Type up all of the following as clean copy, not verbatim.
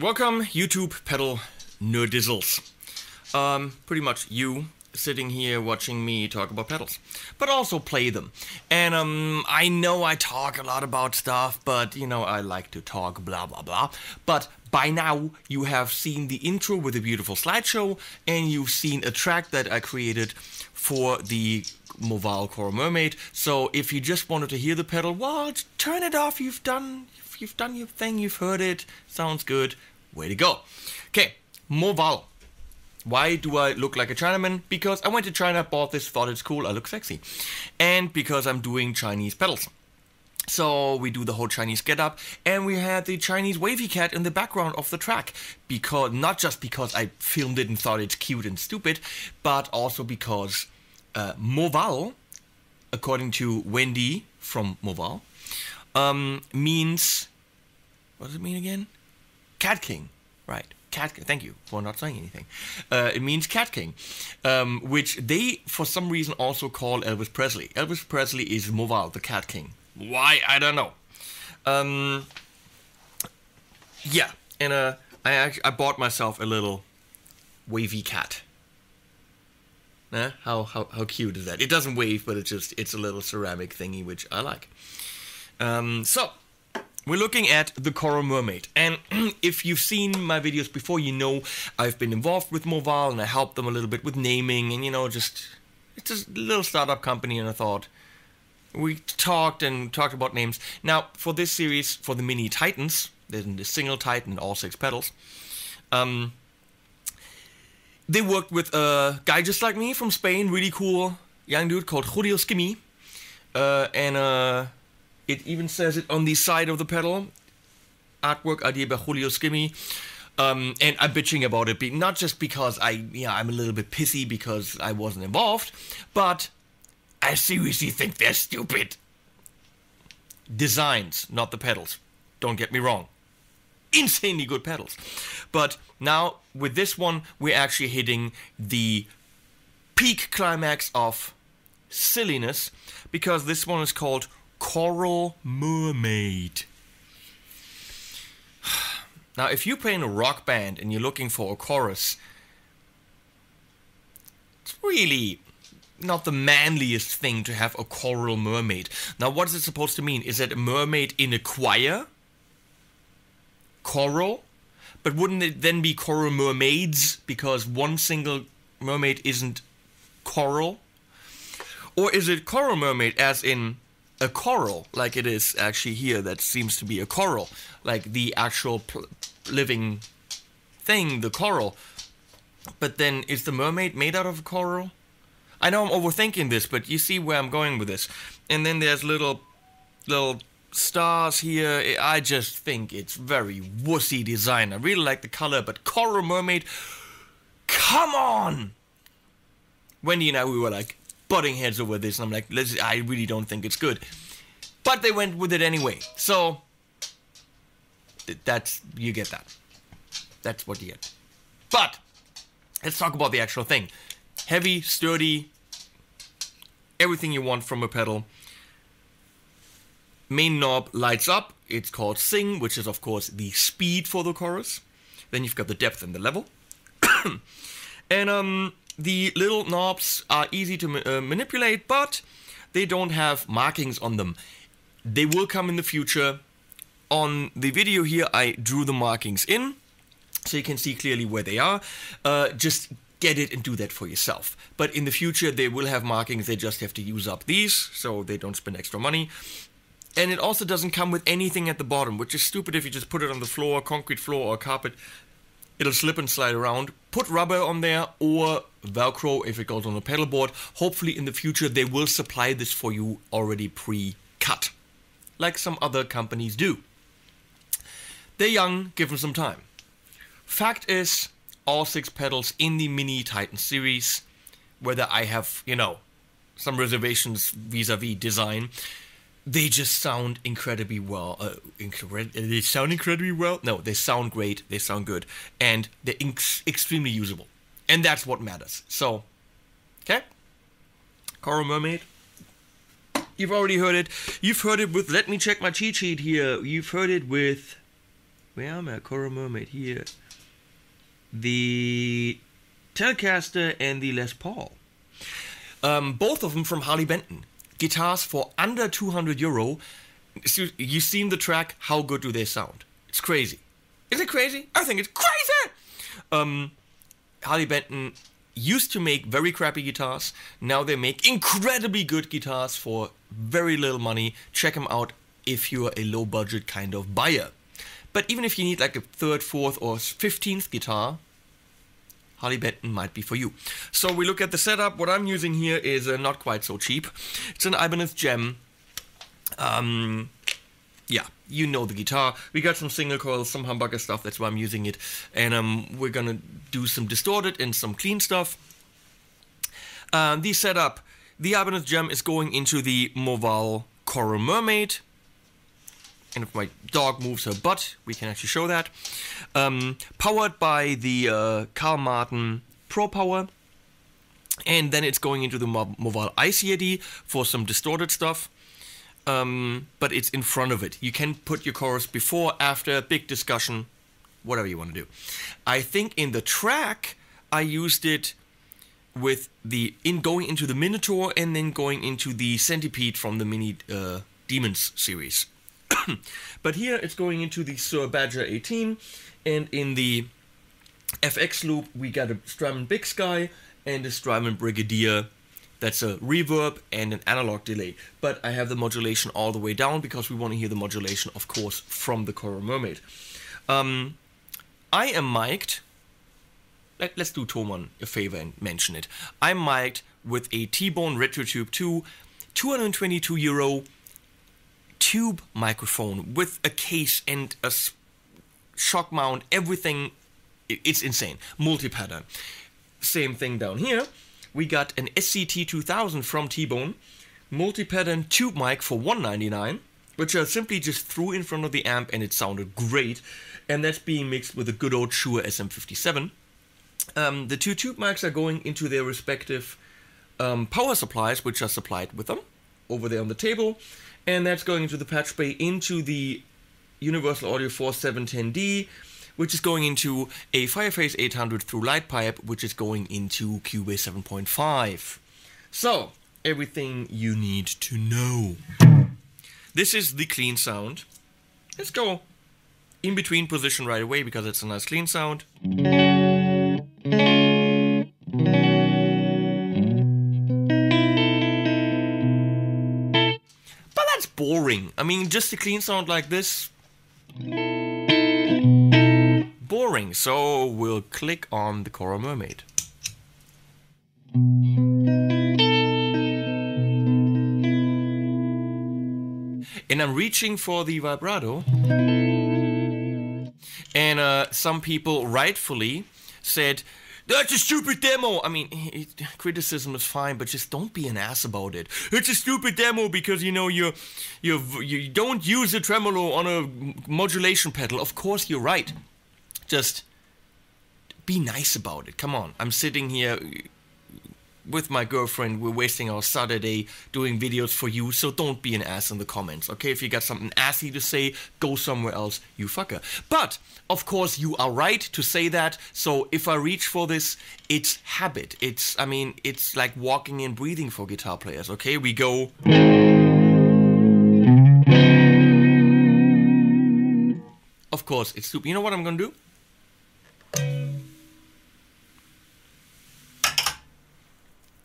Welcome, YouTube pedal nerdizzles. Pretty much you sitting here watching me talk about pedals, but also play them. And I know I talk a lot about stuff, but you know, I like to talk blah blah blah. But by now you have seen the intro with a beautiful slideshow, and you've seen a track that I created for the Movall Choral Mermaid. So if you just wanted to hear the pedal, well, turn it off. You've done your thing, you've heard it, sounds good, way to go. Okay, Movall. Why do I look like a Chinaman? Because I went to China, bought this, thought it's cool, I look sexy. And because I'm doing Chinese pedals. So we do the whole Chinese get up, and we had the Chinese wavy cat in the background of the track. Because, not just because I filmed it and thought it's cute and stupid, but also because Movall, according to Wendy from Movall, means, what does it mean again? Cat King, right? Cat. Thank you for not saying anything. It means Cat King, which they, for some reason, also call Elvis Presley. Elvis Presley is Movall, the Cat King. Why? I don't know. Yeah, and I bought myself a little wavy cat. How cute is that? It doesn't wave, but it's a little ceramic thingy, which I like. So we're looking at the Choral Mermaid, and if you've seen my videos before, you know I've been involved with Movall, and I helped them a little bit with naming, and you know, it's a little startup company, and I thought we talked about names. Now for this series, for the mini Titans, there's the single Titan and all 6 pedals. They worked with a guy just like me from Spain, really cool young dude called Julio Skimmy, and it even says it on the side of the pedal. Artwork idea by Julio Skimmy. And I'm bitching about it, not just because I'm a little bit pissy because I wasn't involved, but I seriously think they're stupid. Designs, not the pedals. Don't get me wrong. Insanely good pedals. But now, with this one, we're actually hitting the peak climax of silliness, because this one is called Choral Mermaid. Now, if you're playing a rock band and you're looking for a chorus, it's really not the manliest thing to have a Choral Mermaid. Now, what is it supposed to mean? Is it a mermaid in a choir? Choral? But wouldn't it then be Choral Mermaids, because one single mermaid isn't choral? Or is it Choral Mermaid as in a coral, like it is actually here, that seems to be a coral, like the actual living thing, the coral. But then, is the mermaid made out of coral? I know I'm overthinking this, but you see where I'm going with this. And then there's little stars here. I just think it's very wussy design. I really like the color, but Choral Mermaid, come on! Wendy and I, we were like butting heads over this, and I'm like, I really don't think it's good. But they went with it anyway. So, you get that. That's what you get. But, let's talk about the actual thing. Heavy, sturdy, everything you want from a pedal. Main knob lights up. It's called Sing, which is of course the speed for the chorus. Then you've got the depth and the level. And the little knobs are easy to manipulate, but they don't have markings on them. They will come in the future. On the video here, I drew the markings in, so you can see clearly where they are. Just get it and do that for yourself. But in the future, they will have markings. They just have to use up these, so they don't spend extra money. And it also doesn't come with anything at the bottom, which is stupid if you just put it on the floor, concrete floor or carpet. It'll slip and slide around. Put rubber on there or Velcro if it goes on a pedal board. Hopefully in the future they will supply this for you already pre-cut, like some other companies do. They're young, give them some time. Fact is, all 6 pedals in the Mini Titan series, whether I have, you know, some reservations vis-a-vis design, they just sound incredibly well. They sound incredibly well? No, they sound great, they sound good, and they're extremely usable. And that's what matters. So, okay? Choral Mermaid. You've already heard it. You've heard it with, let me check my cheat sheet here. You've heard it with, where am I? Choral Mermaid here. The Telecaster and the Les Paul. Both of them from Harley Benton. Guitars for under 200 euro. You've seen the track, how good do they sound? It's crazy. Is it crazy? I think it's crazy! Harley Benton used to make very crappy guitars. Now they make incredibly good guitars for very little money. Check them out if you're a low budget kind of buyer. But even if you need like a 3rd, 4th or 15th guitar, Harley Benton might be for you. So we look at the setup. What I'm using here is not quite so cheap. It's an Ibanez Gem. Yeah, you know the guitar. We got some single coils, some humbucker stuff. That's why I'm using it. And we're gonna do some distorted and some clean stuff. The setup. The Ibanez Gem is going into the Movall Choral Mermaid. And if my dog moves her butt, we can actually show that. Powered by the Carl Martin Pro Power. And then it's going into the Movall ICAD for some distorted stuff. But it's in front of it. You can put your chorus before, after, big discussion, whatever you want to do. I think in the track, I used it with going into the Minotaur and then going into the Centipede from the Mini Demons series. But here it's going into the Sir Badger 18, and in the FX loop we got a Strymon Big Sky and a Strymon Brigadier. That's a reverb and an analog delay. But I have the modulation all the way down because we want to hear the modulation, of course, from the Choral Mermaid. I am mic'd. Let's do THOMANN a favor and mention it. I'm mic'd with a t.Bone RetroTube 2, 222 euro tube microphone with a case and a shock mount, everything. It's insane. Multi-pattern. Same thing down here. We got an SCT 2000 from t.Bone, multi-pattern tube mic for $199, which I simply just threw in front of the amp and it sounded great. And that's being mixed with a good old Shure SM57. The 2 tube mics are going into their respective power supplies, which are supplied with them over there on the table. And that's going into the patch bay, into the Universal Audio 4710D, which is going into a Fireface 800 through light pipe, which is going into Cubase 7.5. So, everything you need to know. This is the clean sound. Let's go in between position right away because it's a nice clean sound. But that's boring. I mean, just a clean sound like this. Boring. So we'll click on the Choral Mermaid. And I'm reaching for the vibrato. And some people rightfully said, "That's a stupid demo." I mean, criticism is fine, but just don't be an ass about it. It's a stupid demo because, you know, you don't use a tremolo on a modulation pedal. Of course, you're right. Just be nice about it. Come on. I'm sitting here with my girlfriend. We're wasting our Saturday doing videos for you, so don't be an ass in the comments, okay? If you got something assy to say, go somewhere else, you fucker. But, of course, you are right to say that, so if I reach for this, it's habit. I mean, it's like walking and breathing for guitar players, okay? We go... Of course, it's stupid. You know what I'm gonna do?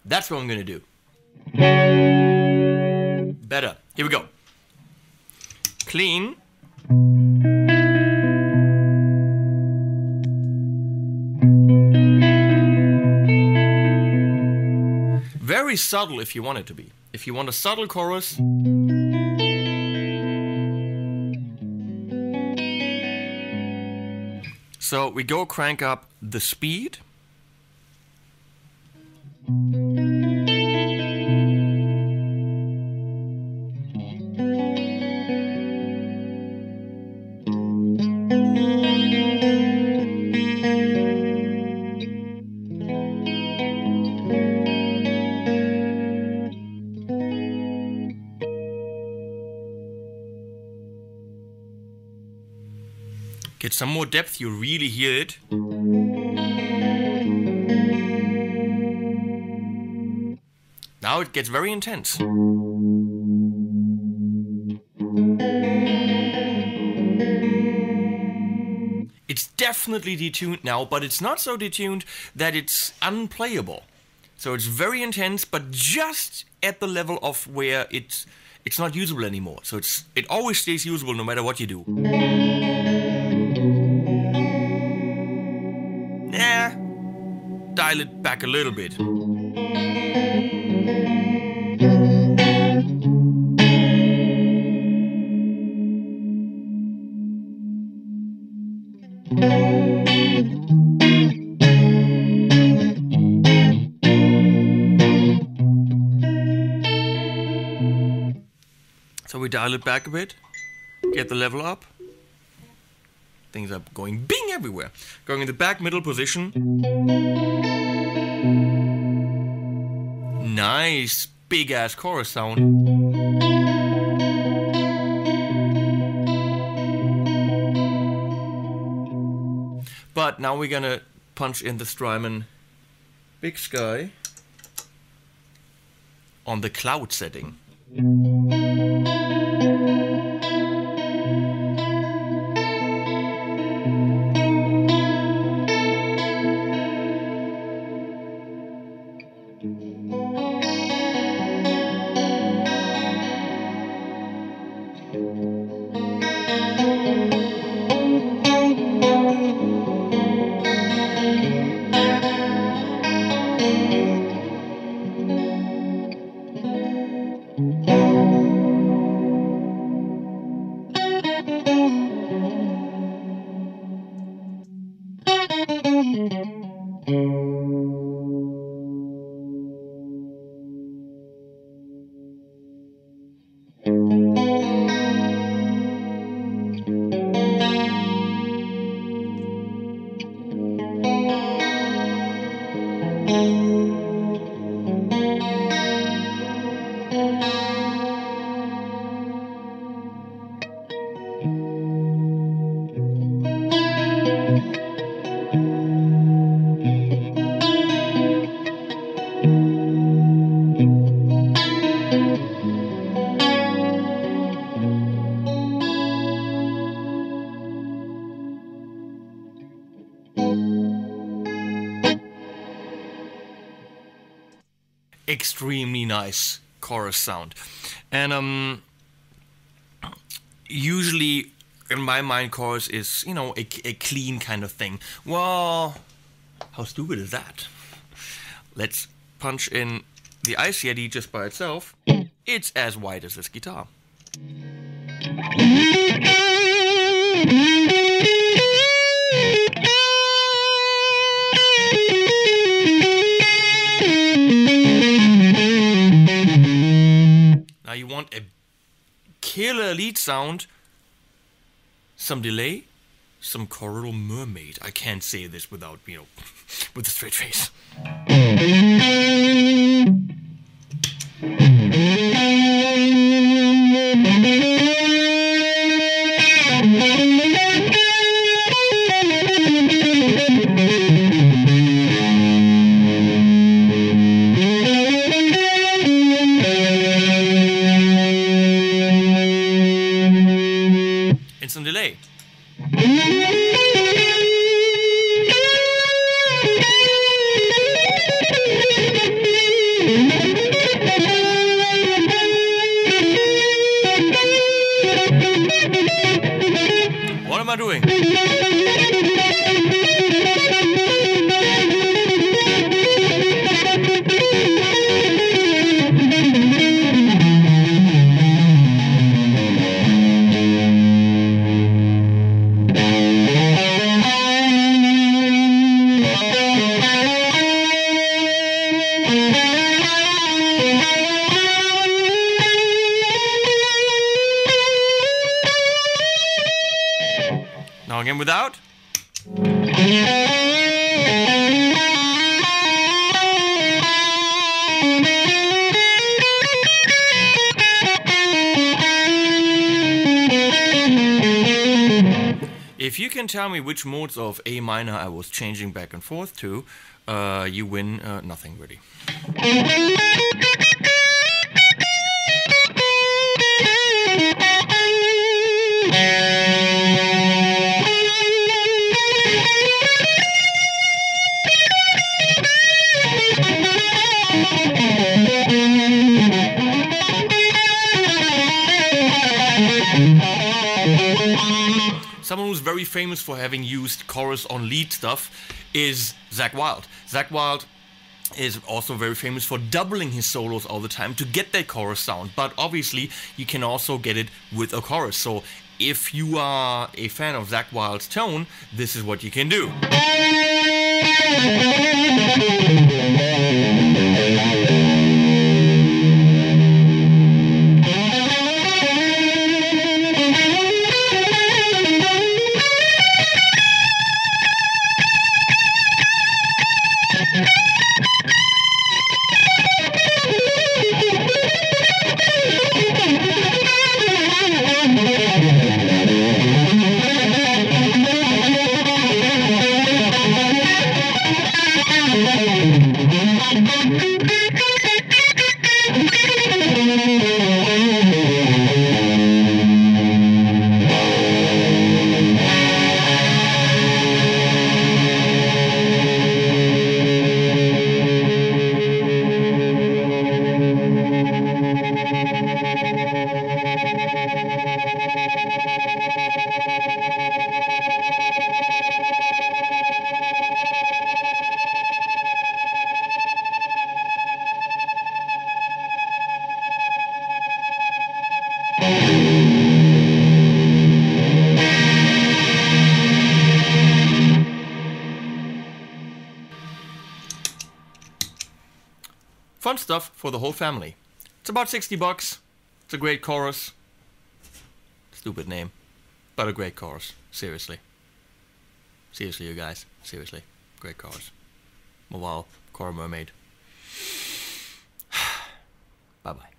That's what I'm gonna do. Better. Here we go. Clean. Very subtle if you want it to be. If you want a subtle chorus. So we go crank up the speed. Get some more depth, you really hear it. Now it gets very intense. It's definitely detuned now, but it's not so detuned that it's unplayable. So it's very intense, but just at the level of where it's not usable anymore. So it always stays usable no matter what you do. Nah, dial it back a little bit. So we dial it back a bit, get the level up. Things are going bing everywhere. Going in the back middle position. Nice big ass chorus sound. But now we're gonna punch in the Strymon Big Sky on the cloud setting. extremely nice chorus sound. And usually in my mind, chorus is, you know, a clean kind of thing. Well, how stupid is that? Let's punch in the Ice Yeti just by itself. It's as white as this guitar. Now you want a killer lead sound, some delay, some Choral Mermaid. I can't say this without, you know, with a straight face. And some delay. What am I doing? Now again without. If you can tell me which modes of A minor I was changing back and forth to, you win nothing really. Someone who's very famous for having used chorus on lead stuff is Zakk Wylde. Zakk Wylde is also very famous for doubling his solos all the time to get that chorus sound, but obviously you can also get it with a chorus. So if you are a fan of Zakk Wylde's tone, this is what you can do. Fun stuff for the whole family. It's about 60 bucks. It's a great chorus. Stupid name, but a great chorus. Seriously. Seriously, you guys. Seriously. Great chorus. Movall, Choral Mermaid. Bye-bye.